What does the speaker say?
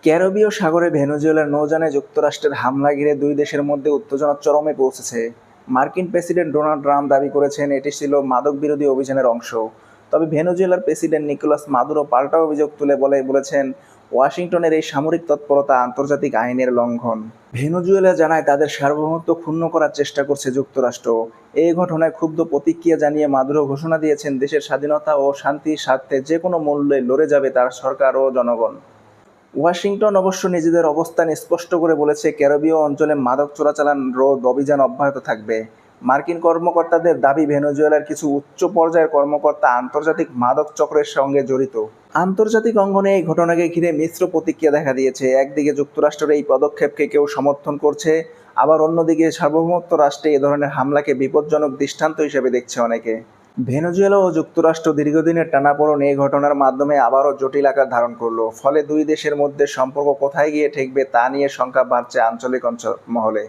ক্যারিবীয় সাগরে ভেনেজুয়েলার নৌযানে যুক্তরাষ্ট্রের হামলা ঘিরে দুই দেশের মধ্যে উত্তেজনা চরমে পৌঁছেছে। মার্কিন প্রেসিডেন্ট ডোনাল্ড ট্রাম্প দাবি করেছেন এটি ছিল মাদক বিরোধী অভিযানের অংশ। তবে ভেনেজুয়েলার প্রেসিডেন্ট নিকোলাস মাদুরো পাল্টা অভিযোগ তুলে বলেছেন ওয়াশিংটনের এই সামরিক তৎপরতা আন্তর্জাতিক আইনের লঙ্ঘন। ভেনেজুয়েলা জানায় তাদের সার্বভৌমত্ব ক্ষুণ্ণ করার চেষ্টা করছে যুক্তরাষ্ট্র। এই ঘটনায় ক্ষুব্ধ প্রতিক্রিয়া জানিয়ে মাদুরো ঘোষণা দিয়েছেন দেশের স্বাধীনতা ও শান্তির স্বার্থে যে কোনো মূল্যে লড়ে যাবে তার সরকার ও জনগণ। ওয়াশিংটন অবশ্য নিজেদের অবস্থান স্পষ্ট করে বলেছে ক্যারিবীয় অঞ্চলে মাদক চোরাচালান রোধ অভিযান অব্যাহত থাকবে। মার্কিন কর্মকর্তাদের দাবি ভেনেজুয়েলার কিছু উচ্চ পর্যায়ের কর্মকর্তা আন্তর্জাতিক মাদক চক্রের সঙ্গে জড়িত। আন্তর্জাতিক অঙ্গনে এই ঘটনাকে ঘিরে মিশ্র প্রতিক্রিয়া দেখা দিয়েছে। একদিকে যুক্তরাষ্ট্রের এই পদক্ষেপকে কেউ সমর্থন করছে, আবার অন্যদিকে সার্বভৌমত্ব রাষ্ট্রে এ ধরনের হামলাকে বিপজ্জনক দৃষ্টান্ত হিসেবে দেখছে অনেকে। ভেনেজুয়েলা ও যুক্তরাষ্ট্র দীর্ঘদিনের টানাপোড়েন এই ঘটনার মাধ্যমে আবারও জটিল আকার ধারণ করলো। ফলে দুই দেশের মধ্যে সম্পর্ক কোথায় গিয়ে ঠেকবে তা নিয়ে শঙ্কা বাড়ছে আঞ্চলিক মহলে।